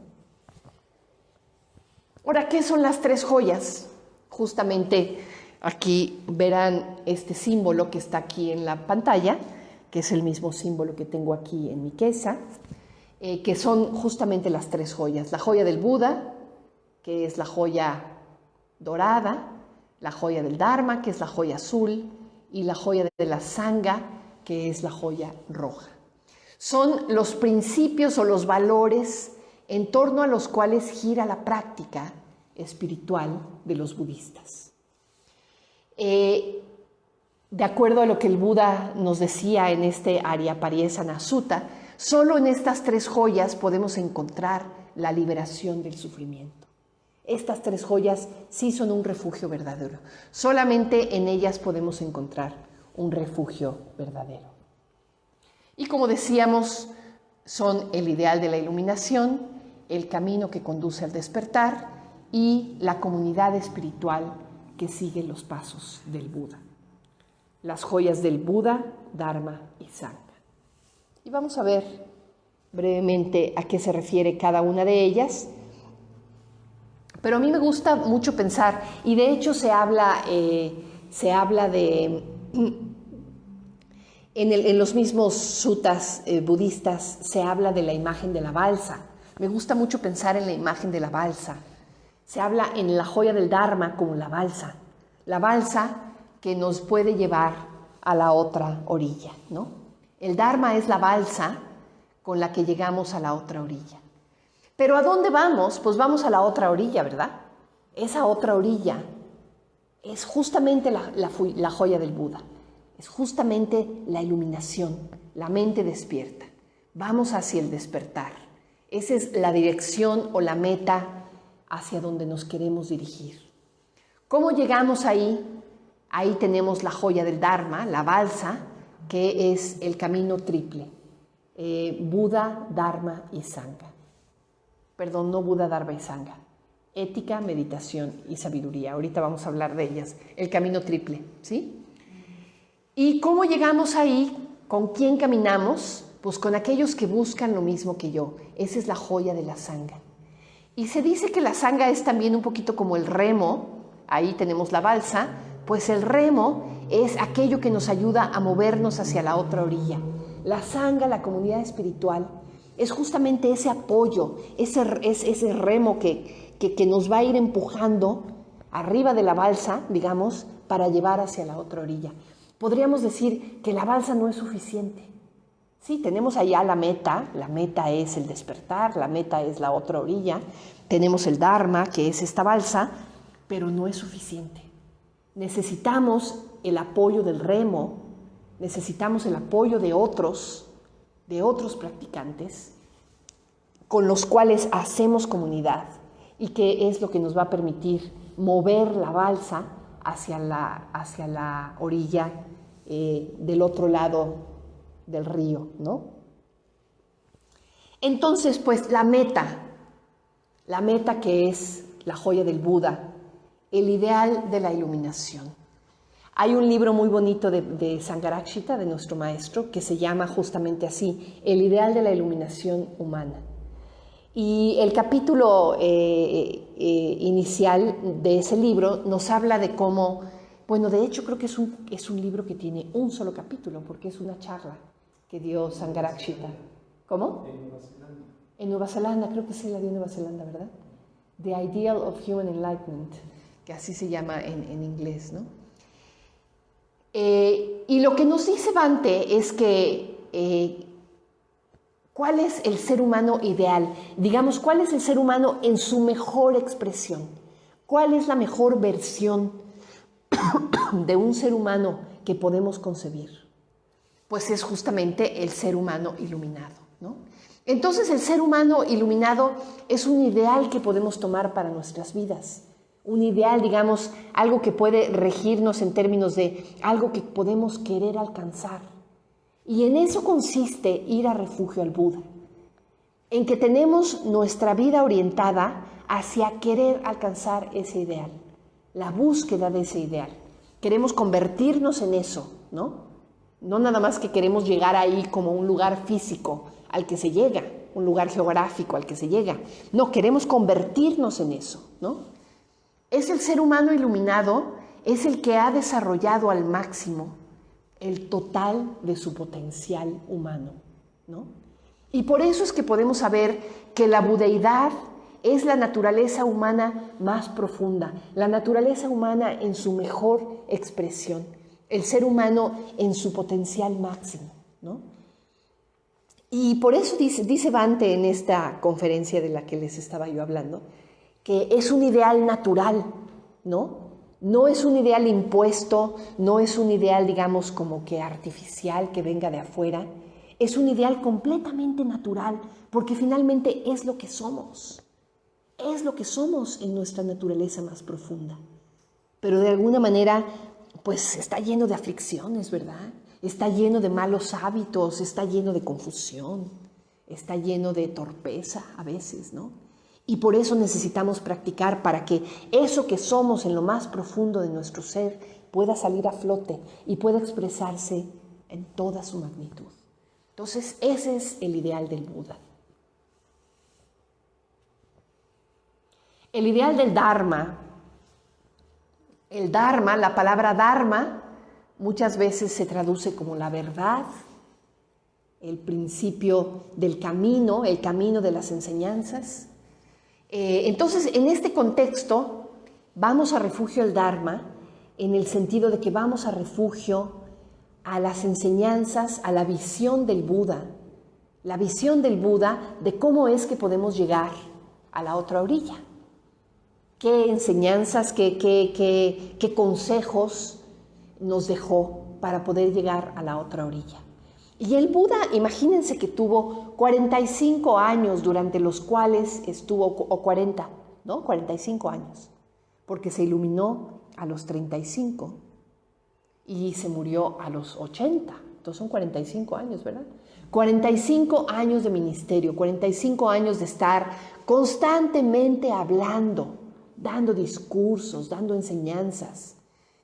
Ahora, ¿qué son las tres joyas? Justamente aquí verán este símbolo que está aquí en la pantalla, que es el mismo símbolo que tengo aquí en mi kesa, que son justamente las tres joyas. La joya del Buda, que es la joya dorada, la joya del Dharma, que es la joya azul, y la joya de la Sangha, que es la joya roja. Son los principios o los valores en torno a los cuales gira la práctica espiritual de los budistas. De acuerdo a lo que el Buda nos decía en este Aryapariyesana Sutta, solo en estas tres joyas podemos encontrar la liberación del sufrimiento. Estas tres joyas sí son un refugio verdadero. Solamente en ellas podemos encontrar un refugio verdadero. Y como decíamos, son el ideal de la iluminación, el camino que conduce al despertar y la comunidad espiritual que sigue los pasos del Buda. Las joyas del Buda, Dharma y Sangha. Y vamos a ver brevemente a qué se refiere cada una de ellas. Pero a mí me gusta mucho pensar, y de hecho se habla de, en los mismos suttas budistas, se habla de la imagen de la balsa. Me gusta mucho pensar en la imagen de la balsa. Se habla en la joya del Dharma como la balsa que nos puede llevar a la otra orilla, ¿no? El Dharma es la balsa con la que llegamos a la otra orilla. Pero ¿a dónde vamos? Pues vamos a la otra orilla, ¿verdad? Esa otra orilla es justamente la joya del Buda. Es justamente la iluminación, la mente despierta. Vamos hacia el despertar. Esa es la dirección o la meta hacia donde nos queremos dirigir. ¿Cómo llegamos ahí? Ahí tenemos la joya del Dharma, la balsa, que es el camino triple. Buda, Dharma y Sangha. Perdón, no Buda, Dharma y Sangha. Ética, meditación y sabiduría. Ahorita vamos a hablar de ellas. El camino triple, ¿sí? ¿Y cómo llegamos ahí? ¿Con quién caminamos? Pues con aquellos que buscan lo mismo que yo. Esa es la joya de la Sangha. Y se dice que la Sangha es también un poquito como el remo. Ahí tenemos la balsa. Pues el remo es aquello que nos ayuda a movernos hacia la otra orilla. La Sangha, la comunidad espiritual, es justamente ese apoyo, ese remo que nos va a ir empujando arriba de la balsa, digamos, para llevar hacia la otra orilla. Podríamos decir que la balsa no es suficiente. Sí, tenemos allá la meta es el despertar, la meta es la otra orilla, tenemos el Dharma, que es esta balsa, pero no es suficiente. Necesitamos el apoyo del remo, necesitamos el apoyo de otros practicantes con los cuales hacemos comunidad y que es lo que nos va a permitir mover la balsa hacia la orilla del otro lado del río, ¿no? Entonces, pues la meta que es la joya del Buda, el ideal de la iluminación. Hay un libro muy bonito de Sangharakshita, de nuestro maestro, que se llama justamente así, El ideal de la iluminación humana. Y el capítulo inicial de ese libro nos habla de cómo, bueno, de hecho creo que es un libro que tiene un solo capítulo, porque es una charla que dio Sangharakshita. ¿Cómo? En Nueva Zelanda, creo que sí la dio en Nueva Zelanda, ¿verdad? The Ideal of Human Enlightenment, que así se llama en inglés, ¿no? Y lo que nos dice Bhante es que ¿cuál es el ser humano ideal? Digamos, ¿cuál es el ser humano en su mejor expresión? ¿Cuál es la mejor versión de un ser humano que podemos concebir? Pues es justamente el ser humano iluminado, ¿no? Entonces el ser humano iluminado es un ideal que podemos tomar para nuestras vidas. Un ideal, digamos, algo que puede regirnos en términos de algo que podemos querer alcanzar. Y en eso consiste ir a refugio al Buda, en que tenemos nuestra vida orientada hacia querer alcanzar ese ideal, la búsqueda de ese ideal. Queremos convertirnos en eso, ¿no? No nada más que queremos llegar ahí como un lugar físico al que se llega, un lugar geográfico al que se llega. No, queremos convertirnos en eso, ¿no? Es el ser humano iluminado, es el que ha desarrollado al máximo el total de su potencial humano, ¿no? Y por eso es que podemos saber que la budeidad es la naturaleza humana más profunda, la naturaleza humana en su mejor expresión, el ser humano en su potencial máximo, ¿no? Y por eso dice Bhante en esta conferencia de la que les estaba yo hablando, que es un ideal natural, ¿no? No es un ideal impuesto, no es un ideal, digamos, como que artificial, que venga de afuera. Es un ideal completamente natural, porque finalmente es lo que somos. Es lo que somos en nuestra naturaleza más profunda. Pero de alguna manera, pues está lleno de aflicciones, ¿verdad? Está lleno de malos hábitos, está lleno de confusión, está lleno de torpeza a veces, ¿no? Y por eso necesitamos practicar para que eso que somos en lo más profundo de nuestro ser pueda salir a flote y pueda expresarse en toda su magnitud. Entonces, ese es el ideal del Buda. El ideal del Dharma. El Dharma, la palabra Dharma, muchas veces se traduce como la verdad, el principio del camino, el camino de las enseñanzas. Entonces, en este contexto, vamos a refugio al Dharma, en el sentido de que vamos a refugio a las enseñanzas, a la visión del Buda, la visión del Buda de cómo es que podemos llegar a la otra orilla. ¿Qué enseñanzas, qué consejos nos dejó para poder llegar a la otra orilla? Y el Buda, imagínense que tuvo 45 años durante los cuales estuvo, o 40, ¿no? 45 años, porque se iluminó a los 35 y se murió a los 80. Entonces son 45 años, ¿verdad? 45 años de ministerio, 45 años de estar constantemente hablando, dando discursos, dando enseñanzas,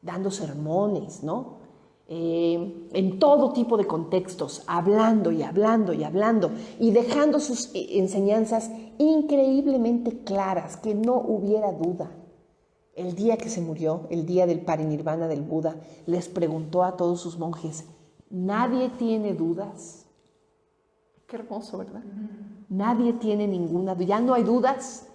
dando sermones, ¿no? En todo tipo de contextos, hablando y hablando y hablando y dejando sus enseñanzas increíblemente claras, que no hubiera duda. El día que se murió, el día del parinirvana del Buda, les preguntó a todos sus monjes, ¿nadie tiene dudas? Qué hermoso, ¿verdad? Nadie tiene ninguna duda, ya no hay dudas.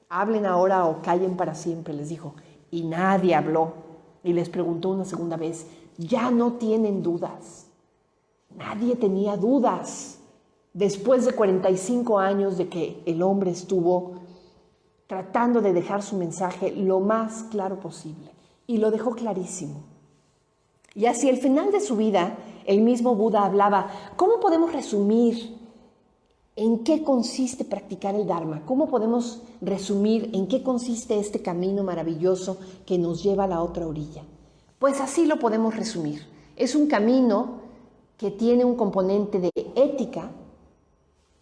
Hablen ahora o callen para siempre, les dijo. Y nadie habló. Y les preguntó una segunda vez, ya no tienen dudas. Nadie tenía dudas. Después de 45 años de que el hombre estuvo tratando de dejar su mensaje lo más claro posible. Y lo dejó clarísimo. Y hacia el final de su vida, el mismo Buda hablaba, ¿cómo podemos resumir en qué consiste practicar el Dharma? ¿Cómo podemos resumir en qué consiste este camino maravilloso que nos lleva a la otra orilla? Pues así lo podemos resumir. Es un camino que tiene un componente de ética,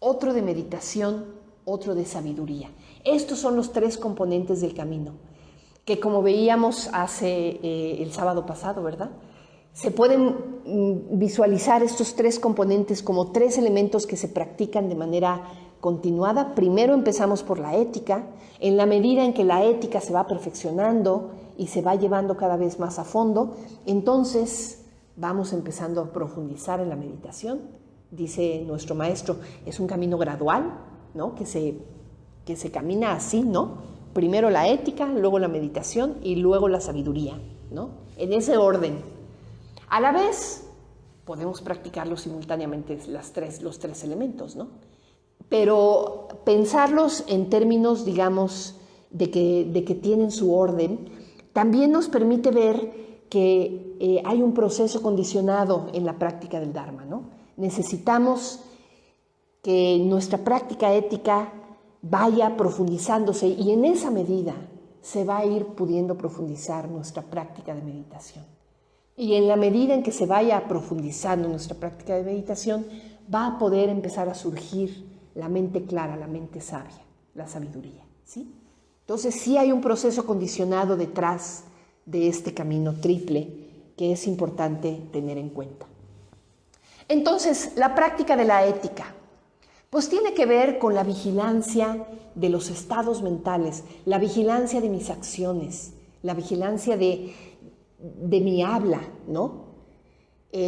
otro de meditación, otro de sabiduría. Estos son los tres componentes del camino. que como veíamos el sábado pasado, ¿verdad? Se pueden visualizar estos tres componentes como tres elementos que se practican de manera continuada. Primero empezamos por la ética. En la medida en que la ética se va perfeccionando y se va llevando cada vez más a fondo, entonces vamos empezando a profundizar en la meditación. Dice nuestro maestro, es un camino gradual, ¿no? que se camina así, ¿no? Primero la ética, luego la meditación y luego la sabiduría, ¿no? En ese orden. A la vez, podemos practicarlos simultáneamente los tres elementos, ¿no? Pero pensarlos en términos, digamos, de que tienen su orden, también nos permite ver que hay un proceso condicionado en la práctica del Dharma, ¿no? Necesitamos que nuestra práctica ética vaya profundizándose y en esa medida se va a ir pudiendo profundizar nuestra práctica de meditación. Y en la medida en que se vaya profundizando nuestra práctica de meditación, va a poder empezar a surgir la mente clara, la mente sabia, la sabiduría, ¿sí? Entonces sí hay un proceso condicionado detrás de este camino triple que es importante tener en cuenta. Entonces, la práctica de la ética, pues tiene que ver con la vigilancia de los estados mentales, la vigilancia de mis acciones, la vigilancia de mi habla, ¿no?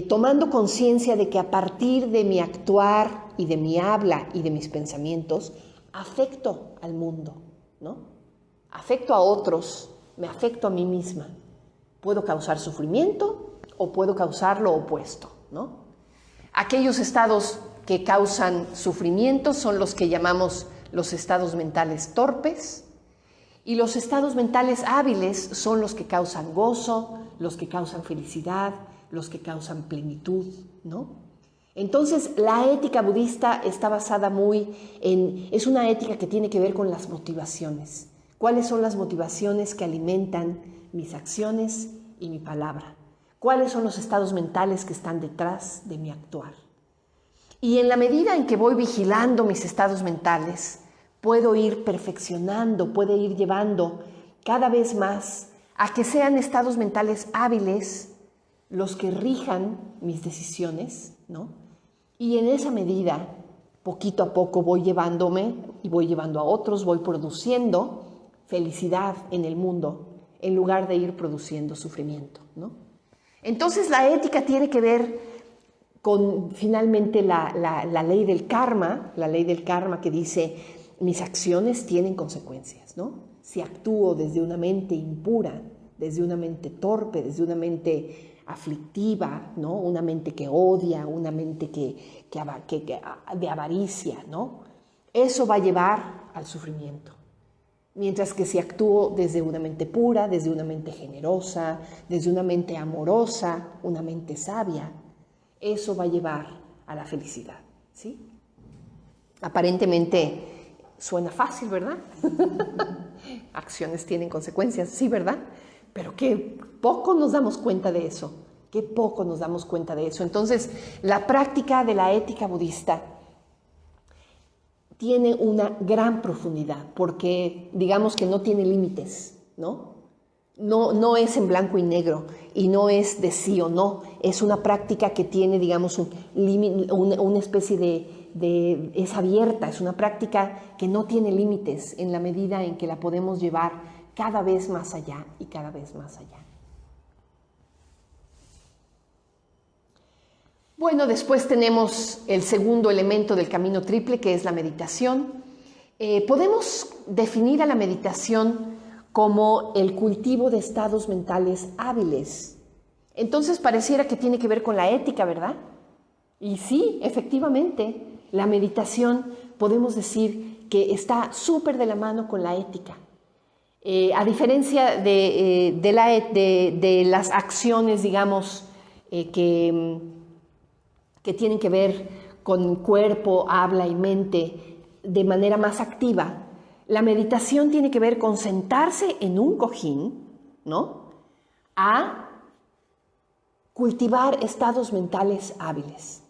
Tomando conciencia de que a partir de mi actuar y de mi habla y de mis pensamientos, afecto al mundo, ¿no? Afecto a otros, me afecto a mí misma. Puedo causar sufrimiento o puedo causar lo opuesto, ¿no? Aquellos estados que causan sufrimiento son los que llamamos los estados mentales torpes, y los estados mentales hábiles son los que causan gozo, los que causan felicidad, los que causan plenitud, ¿no? Entonces, la ética budista está basada es una ética que tiene que ver con las motivaciones. ¿Cuáles son las motivaciones que alimentan mis acciones y mi palabra? ¿Cuáles son los estados mentales que están detrás de mi actuar? Y en la medida en que voy vigilando mis estados mentales, puedo ir perfeccionando, puedo ir llevando cada vez más a que sean estados mentales hábiles los que rijan mis decisiones, ¿no? Y en esa medida, poquito a poco voy llevándome y voy llevando a otros, voy produciendo felicidad en el mundo en lugar de ir produciendo sufrimiento, ¿no? Entonces la ética tiene que ver con finalmente la ley del karma que dice mis acciones tienen consecuencias, ¿no? Si actúo desde una mente impura, desde una mente torpe, desde una mente aflictiva, ¿no? Una mente que odia, una mente de avaricia, ¿no? Eso va a llevar al sufrimiento. Mientras que si actúo desde una mente pura, desde una mente generosa, desde una mente amorosa, una mente sabia, eso va a llevar a la felicidad, ¿sí? Aparentemente suena fácil, ¿verdad? Acciones tienen consecuencias, sí, ¿verdad? Pero qué poco nos damos cuenta de eso, qué poco nos damos cuenta de eso. Entonces, la práctica de la ética budista tiene una gran profundidad, porque digamos que no tiene límites, ¿no? No es en blanco y negro, y no es de sí o no, es una práctica que tiene, digamos, una especie es abierta, es una práctica que no tiene límites en la medida en que la podemos llevar cada vez más allá y cada vez más allá. Bueno, después tenemos el segundo elemento del camino triple, que es la meditación. Podemos definir a la meditación como el cultivo de estados mentales hábiles. Entonces pareciera que tiene que ver con la ética, ¿verdad? Y sí, efectivamente, la meditación podemos decir que está súper de la mano con la ética. A diferencia de las acciones, digamos, que tienen que ver con cuerpo, habla y mente de manera más activa, la meditación tiene que ver con sentarse en un cojín, ¿no? A cultivar estados mentales hábiles,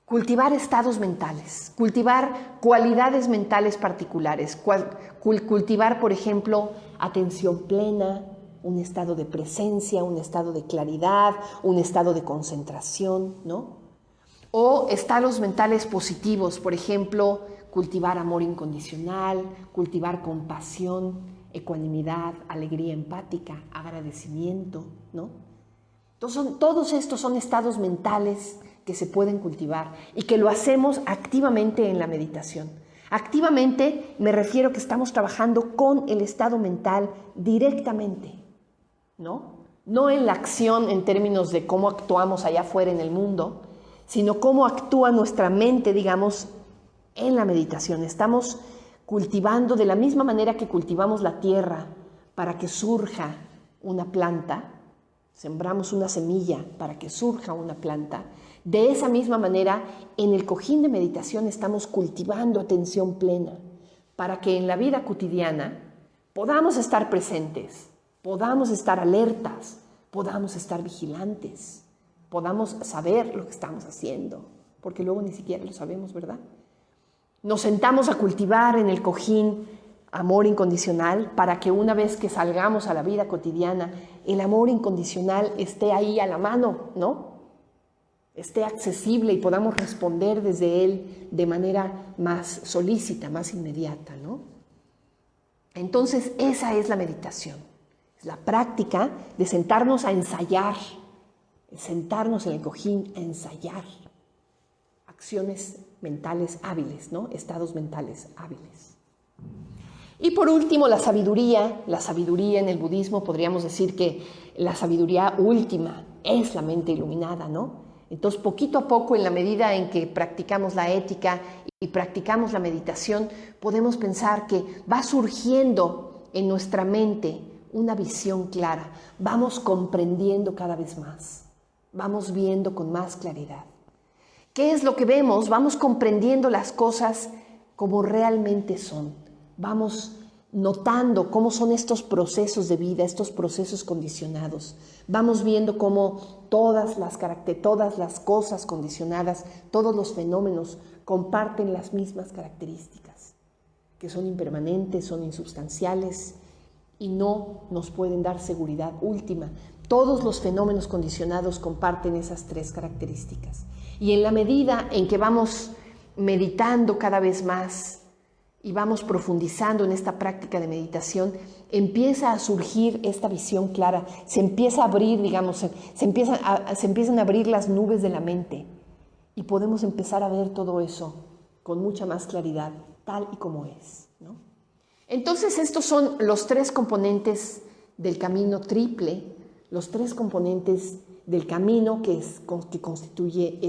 cultivar estados mentales, cultivar cualidades mentales particulares, cultivar, por ejemplo, atención plena, un estado de presencia, un estado de claridad, un estado de concentración, ¿no? O estados mentales positivos, por ejemplo, cultivar amor incondicional, cultivar compasión, ecuanimidad, alegría empática, agradecimiento, ¿no? Entonces, todos estos son estados mentales que se pueden cultivar y que lo hacemos activamente en la meditación. Activamente me refiero que estamos trabajando con el estado mental directamente, ¿no? No en la acción en términos de cómo actuamos allá afuera en el mundo, sino cómo actúa nuestra mente, digamos, en la meditación. Estamos cultivando de la misma manera que cultivamos la tierra para que surja una planta, sembramos una semilla para que surja una planta. De esa misma manera, en el cojín de meditación estamos cultivando atención plena para que en la vida cotidiana podamos estar presentes, podamos estar alertas, podamos estar vigilantes, podamos saber lo que estamos haciendo, porque luego ni siquiera lo sabemos, ¿verdad? Nos sentamos a cultivar en el cojín amor incondicional para que una vez que salgamos a la vida cotidiana, el amor incondicional esté ahí a la mano, ¿no? Esté accesible y podamos responder desde él de manera más solícita, más inmediata, ¿no? Entonces, esa es la meditación. Es la práctica de sentarnos a ensayar, sentarnos en el cojín a ensayar acciones mentales hábiles, ¿no? Estados mentales hábiles. Y por último, la sabiduría. La sabiduría en el budismo, podríamos decir que la sabiduría última es la mente iluminada, ¿no? Entonces, poquito a poco, en la medida en que practicamos la ética y practicamos la meditación, podemos pensar que va surgiendo en nuestra mente una visión clara. Vamos comprendiendo cada vez más. Vamos viendo con más claridad. ¿Qué es lo que vemos? Vamos comprendiendo las cosas como realmente son. Vamos notando cómo son estos procesos de vida, estos procesos condicionados. Vamos viendo cómo todas las cosas condicionadas, todos los fenómenos comparten las mismas características, que son impermanentes, son insubstanciales y no nos pueden dar seguridad última. Todos los fenómenos condicionados comparten esas tres características. Y en la medida en que vamos meditando cada vez más y vamos profundizando en esta práctica de meditación, empieza a surgir esta visión clara, se empieza a abrir, digamos, se empiezan a abrir las nubes de la mente y podemos empezar a ver todo eso con mucha más claridad, tal y como es, ¿no? Entonces, estos son los tres componentes del camino triple, los tres componentes del camino que constituye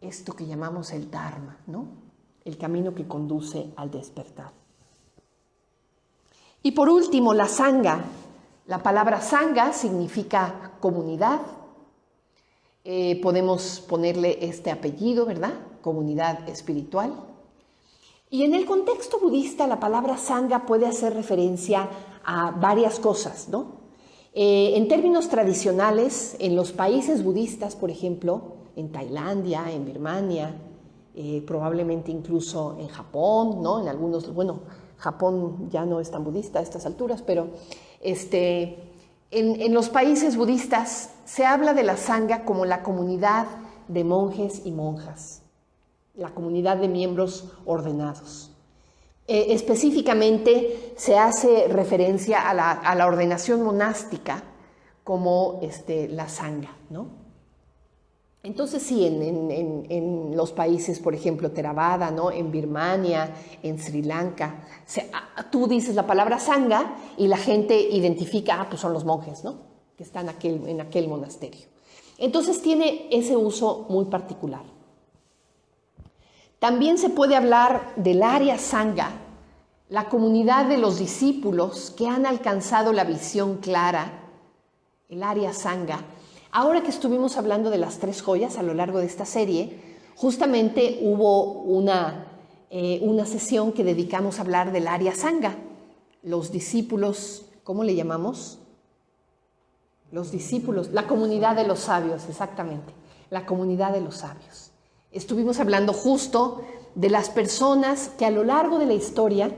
esto que llamamos el Dharma, ¿no? El camino que conduce al despertar. Y por último, la Sangha. La palabra Sangha significa comunidad. Podemos ponerle este apellido, ¿verdad? Comunidad espiritual. Y en el contexto budista, la palabra Sangha puede hacer referencia a varias cosas, ¿no? En términos tradicionales, en los países budistas, por ejemplo, en Tailandia, en Birmania, probablemente incluso en Japón, ¿no? En algunos, bueno, Japón ya no es tan budista a estas alturas, pero en los países budistas se habla de la Sangha como la comunidad de monjes y monjas, la comunidad de miembros ordenados. Específicamente se hace referencia a la ordenación monástica como la Sangha, ¿no? Entonces sí, en los países, por ejemplo, Theravada, ¿no? En Birmania, en Sri Lanka, tú dices la palabra Sangha y la gente identifica, pues son los monjes, ¿no? Que están en aquel monasterio. Entonces tiene ese uso muy particular. También se puede hablar del Arya Sangha, la comunidad de los discípulos que han alcanzado la visión clara, el Arya Sangha. Ahora que estuvimos hablando de las tres joyas a lo largo de esta serie, justamente hubo una sesión que dedicamos a hablar del Arya Sangha. Los discípulos, ¿cómo le llamamos? Los discípulos, la comunidad de los sabios, exactamente, la comunidad de los sabios. Estuvimos hablando justo de las personas que a lo largo de la historia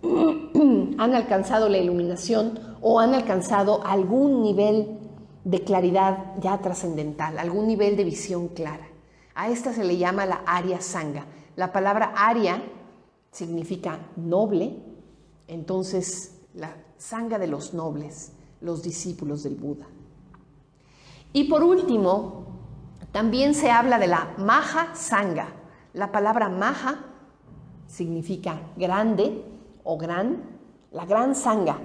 han alcanzado la iluminación o han alcanzado algún nivel de claridad ya trascendental, algún nivel de visión clara. A esta se le llama la Arya Sangha. La palabra Arya significa noble, entonces la Sangha de los nobles, los discípulos del Buda. Y por último, también se habla de la Maha Sangha. La palabra Maha significa grande o gran, la gran Sangha.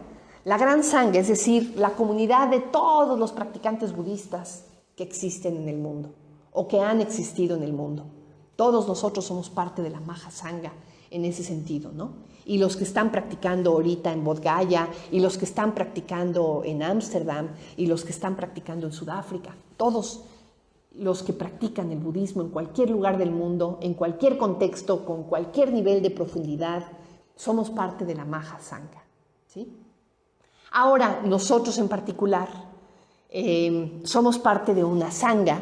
La gran Sangha, es decir, la comunidad de todos los practicantes budistas que existen en el mundo o que han existido en el mundo. Todos nosotros somos parte de la Maha Sangha en ese sentido, ¿no? Y los que están practicando ahorita en Bodh Gaya, y los que están practicando en Ámsterdam, y los que están practicando en Sudáfrica, todos los que practican el budismo en cualquier lugar del mundo, en cualquier contexto, con cualquier nivel de profundidad, somos parte de la Maha Sangha, ¿sí? Ahora, nosotros en particular, somos parte de una Sangha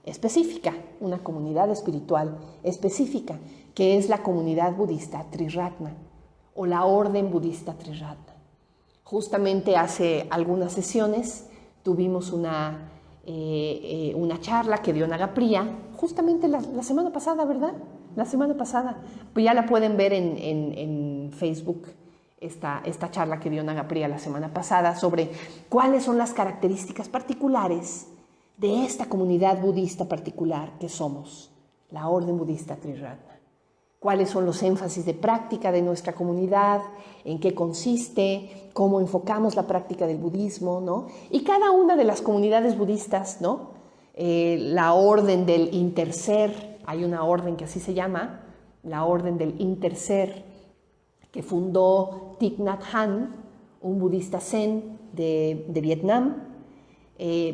específica, una comunidad espiritual específica, que es la comunidad budista Triratna, o la orden budista Triratna. Justamente hace algunas sesiones tuvimos una charla que dio Nagapriya, justamente la semana pasada, ¿verdad? La semana pasada. Pues ya la pueden ver en Facebook, esta charla que dio Nagapriya la semana pasada sobre cuáles son las características particulares de esta comunidad budista particular que somos, la orden budista Triratna. Cuáles son los énfasis de práctica de nuestra comunidad, en qué consiste, cómo enfocamos la práctica del budismo, ¿no? Y cada una de las comunidades budistas, ¿no? La orden del interser, hay una orden que así se llama, la orden del interser, que fundó Thich Nhat Hanh, un budista zen de Vietnam,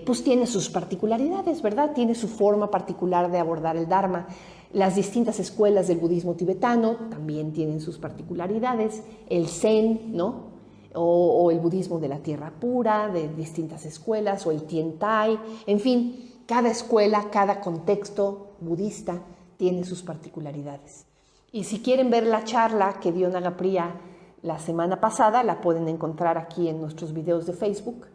pues tiene sus particularidades, ¿verdad? Tiene su forma particular de abordar el Dharma. Las distintas escuelas del budismo tibetano también tienen sus particularidades. El Zen, ¿no? O el budismo de la tierra pura, de distintas escuelas, o el Tiantai. En fin, cada escuela, cada contexto budista tiene sus particularidades. Y si quieren ver la charla que dio Nagapriya la semana pasada, la pueden encontrar aquí en nuestros videos de Facebook.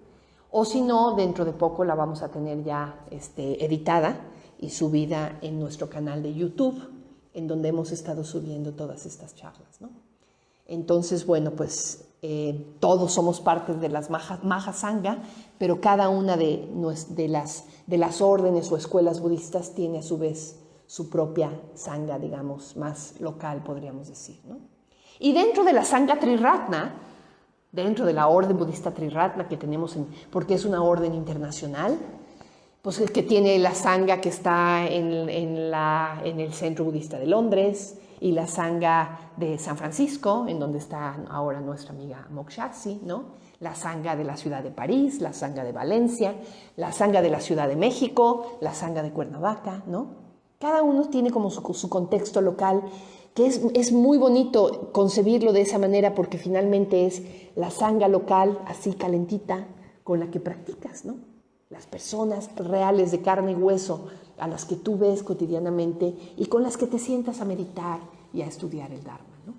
O si no, dentro de poco la vamos a tener ya editada y subida en nuestro canal de YouTube, en donde hemos estado subiendo todas estas charlas, ¿no? Entonces, bueno, pues todos somos parte de las Maha Sangha, pero cada una de las órdenes o escuelas budistas tiene a su vez su propia Sangha, digamos, más local, podríamos decir, ¿no? Y dentro de la Sangha Triratna, dentro de la orden budista Triratna que tenemos, porque es una orden internacional, pues es que tiene la Sangha que está en el Centro Budista de Londres, y la Sangha de San Francisco, en donde está ahora nuestra amiga Mokshasi, ¿no? La Sangha de la ciudad de París, la Sangha de Valencia, la Sangha de la Ciudad de México, la Sangha de Cuernavaca, ¿no? Cada uno tiene como su contexto local, que es muy bonito concebirlo de esa manera, porque finalmente es la Sangha local, así calentita, con la que practicas, ¿no? Las personas reales de carne y hueso a las que tú ves cotidianamente y con las que te sientas a meditar y a estudiar el Dharma, ¿no?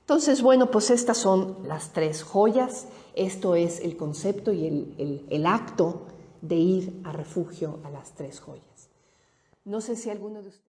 Entonces, bueno, pues estas son las tres joyas. Esto es el concepto y el acto de ir a refugio a las tres joyas. No sé si alguno de ustedes...